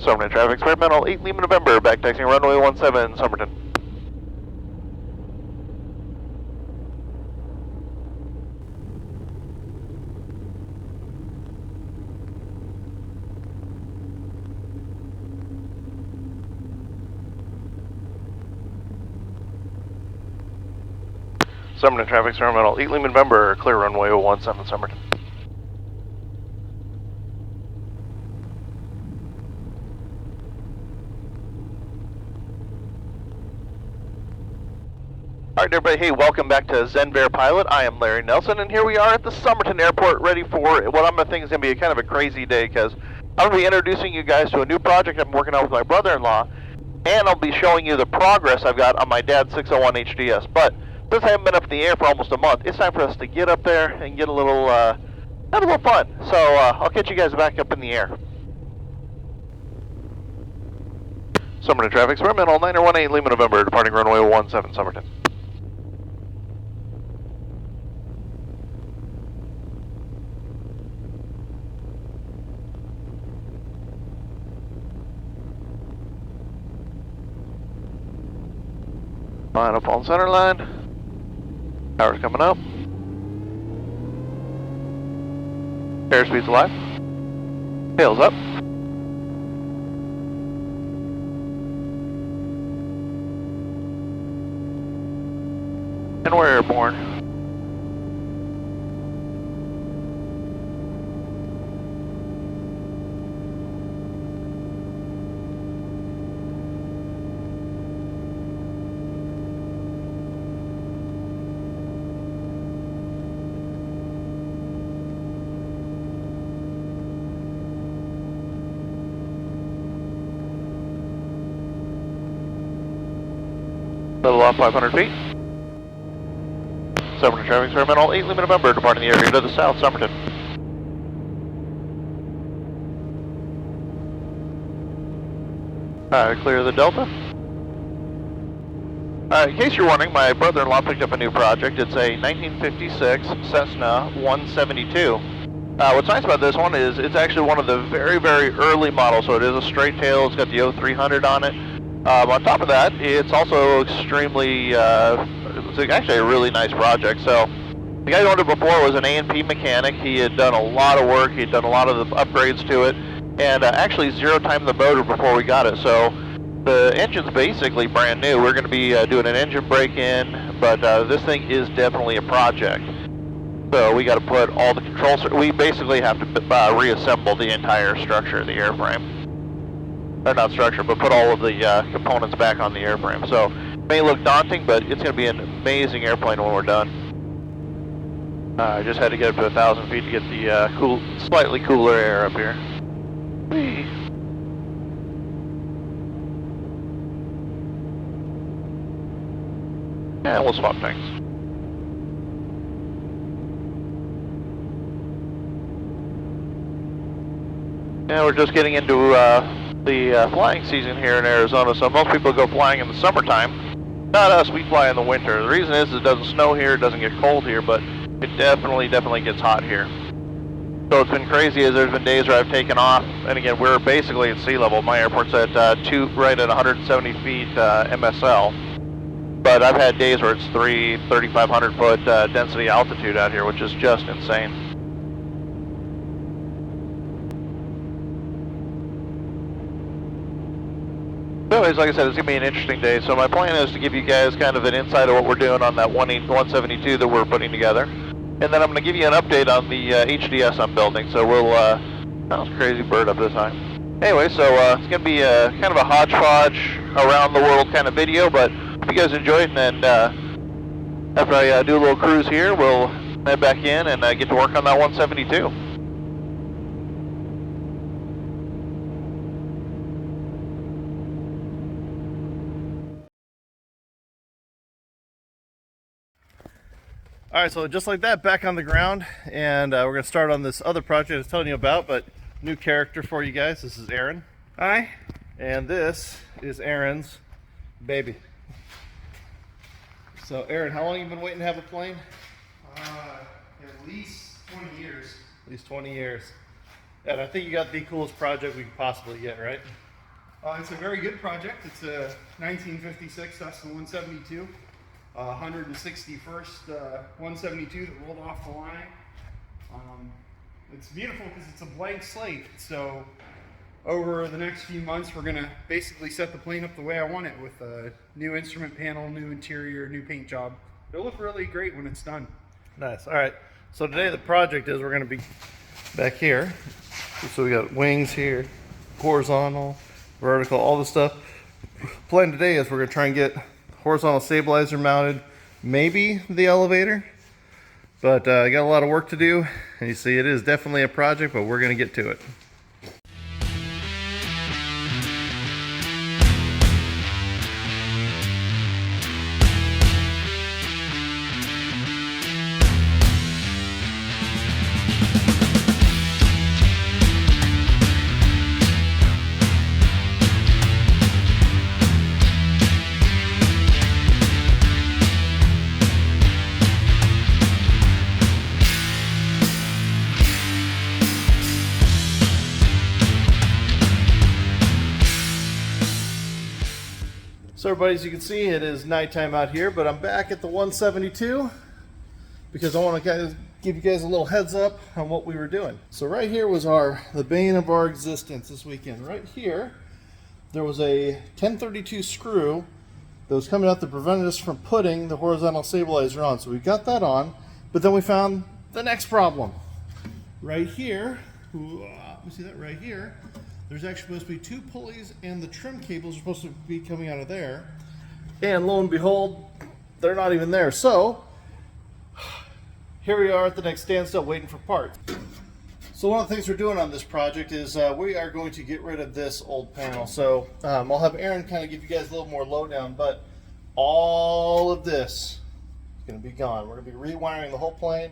Somerton traffic, experimental 8 Lima November, back taxiing runway 17, Somerton. Somerton traffic, experimental 8 Lima November, clear runway 17, Somerton. Alright everybody, hey, welcome back to Zenvair Pilot. I am Larry Nelson, and here we are at the Somerton Airport, ready for what I'm going to think is going to be a kind of a crazy day, because I'm going to be introducing you guys to a new project I'm working on with my brother-in-law, and I'll be showing you the progress I've got on my dad's 601 HDS. But since I haven't been up in the air for almost a month, it's time for us to get up there and get a little, have a little fun. So I'll catch you guys back up in the air. Somerton traffic, experimental 918 Lima November, departing runway 17, Somerton. Line up on center line. Power's coming up. Airspeed's alive. Tail's up. And we're airborne. Little off 500 feet. Somerton traffic, experimental 8 Lima November, departing the area to the south, Somerton. Clear the Delta. In case you're wondering, my brother-in-law picked up a new project. It's a 1956 Cessna 172. What's nice about this one is it's actually one of the very, very early models, so it is a straight tail. It's got the 0300 on it. On top of that, it's also extremely, it's actually a really nice project. So the guy who owned it before was an A&P mechanic. He had done a lot of work. He had done a lot of the upgrades to it, and actually zero-timed the motor before we got it. So the engine's basically brand new. We're going to be doing an engine break-in, but this thing is definitely a project. So we got to put all the controls. We basically have to reassemble the entire structure of the airframe. Or not structure, but put all of the components back on the airframe. So it may look daunting, but it's going to be an amazing airplane when we're done. I just had to get up to 1,000 feet to get the slightly cooler air up here. Whee. And we'll swap tanks. And we're just getting into the flying season here in Arizona, so most people go flying in the summertime. Not us, we fly in the winter. The reason is it doesn't snow here, it doesn't get cold here, but it definitely gets hot here. So it's been crazy as there's been days where I've taken off, and again, we're basically at sea level. My airport's at right at 170 feet MSL, but I've had days where it's 3,500 foot density altitude out here, which is just insane. Anyways, like I said, it's going to be an interesting day. So my plan is to give you guys kind of an insight of what we're doing on that 172 that we're putting together. And then I'm going to give you an update on the HDS I'm building. So we'll, that was a crazy bird up this time. Anyway, so it's going to be kind of a hodgepodge around the world kind of video, but if you guys enjoy it, and after I do a little cruise here, we'll head back in and get to work on that 172. All right, so just like that, back on the ground, and we're going to start on this other project I was telling you about, but new character for you guys. This is Aaron. Hi. And this is Aaron's baby. So, Aaron, how long have you been waiting to have a plane? At least 20 years. At least 20 years. And I think you got the coolest project we could possibly get, right? It's a very good project. It's a 1956 Cessna 172, 161st 172 that rolled off the line. It's beautiful because it's a blank slate. So over the next few months, we're going to basically set the plane up the way I want it, with a new instrument panel, new interior, new paint job. It'll look really great when it's done. Nice. All right. So today the project is we're going to be back here. So we got wings here, horizontal, vertical, all the stuff. Plan today is we're going to try and get horizontal stabilizer mounted, maybe the elevator. But I got a lot of work to do, and you see it is definitely a project, but we're going to get to it. So everybody, as you can see, it is nighttime out here, but I'm back at the 172 because I want to give you guys a little heads up on what we were doing. So right here was the bane of our existence this weekend. Right here, there was a 1032 screw that was coming out that prevented us from putting the horizontal stabilizer on. So we got that on, but then we found the next problem. Right here, you see that right here? There's actually supposed to be two pulleys, and the trim cables are supposed to be coming out of there. And lo and behold, they're not even there. So here we are at the next standstill waiting for parts. So one of the things we're doing on this project is we are going to get rid of this old panel. So I'll have Aaron kind of give you guys a little more lowdown, but all of this is going to be gone. We're going to be rewiring the whole plane,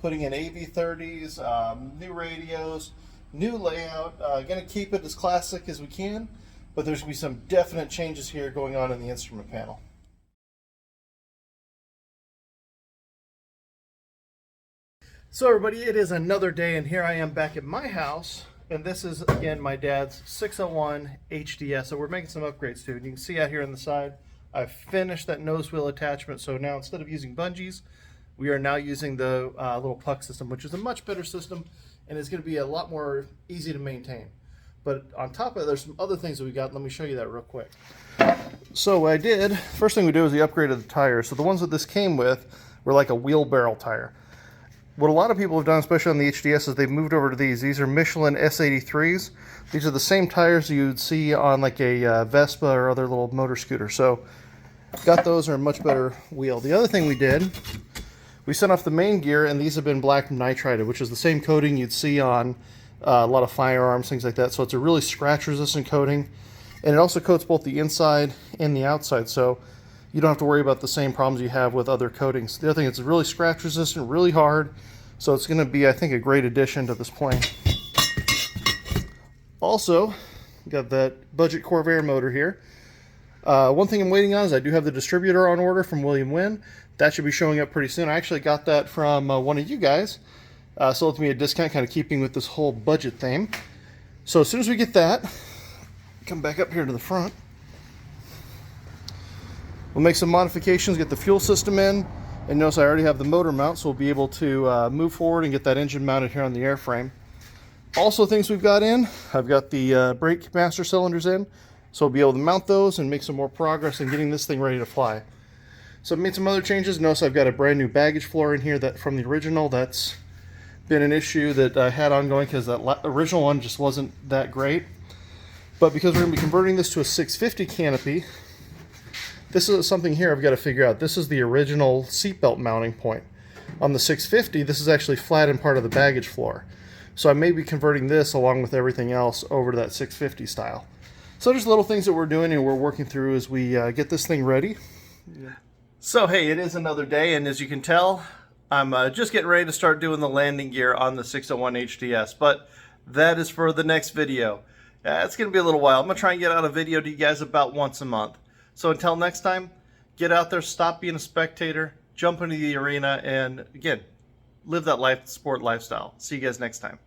putting in AV30s, new radios, new layout. Going to keep it as classic as we can, but there's going to be some definite changes here going on in the instrument panel. So everybody, it is another day, and here I am back at my house, and this is again my dad's 601 HDS. So we're making some upgrades to it. You can see out here on the side, I've finished that nose wheel attachment. So now instead of using bungees, we are now using the little puck system, which is a much better system, and it's going to be a lot more easy to maintain. But on top of it, there's some other things that we got. Let me show you that real quick. So what I did, first thing we did was the upgrade of the tires. So the ones that this came with were like a wheelbarrow tire. What a lot of people have done, especially on the HDS, is they've moved over to these. These are Michelin S83s. These are the same tires you'd see on like a Vespa or other little motor scooter. So got those, are a much better wheel. The other thing we did, we sent off the main gear, and these have been black nitrided, which is the same coating you'd see on a lot of firearms, things like that. So it's a really scratch-resistant coating, and it also coats both the inside and the outside, so you don't have to worry about the same problems you have with other coatings. The other thing, it's really scratch-resistant, really hard, so it's going to be, I think, a great addition to this plane. Also, got that budget Corvair motor here. One thing I'm waiting on is I do have the distributor on order from William Wynn. That should be showing up pretty soon. I actually got that from one of you guys. Sold it to me at a discount, kind of keeping with this whole budget thing. So as soon as we get that, come back up here to the front. We'll make some modifications, get the fuel system in, and notice I already have the motor mount, so we'll be able to move forward and get that engine mounted here on the airframe. Also things we've got in, I've got the brake master cylinders in, so we'll be able to mount those and make some more progress in getting this thing ready to fly. So I've made some other changes. Notice I've got a brand new baggage floor in here that from the original. That's been an issue that I had ongoing because that original one just wasn't that great. But because we're going to be converting this to a 650 canopy, this is something here I've got to figure out. This is the original seatbelt mounting point. On the 650, this is actually flat in part of the baggage floor. So I may be converting this along with everything else over to that 650 style. So there's little things that we're doing and we're working through as we get this thing ready. Yeah. So hey, it is another day, and as you can tell, I'm just getting ready to start doing the landing gear on the 601 HDS, but that is for the next video. It's going to be a little while. I'm going to try and get out a video to you guys about once a month. So until next time, get out there, stop being a spectator, jump into the arena, and again, live that sport lifestyle. See you guys next time.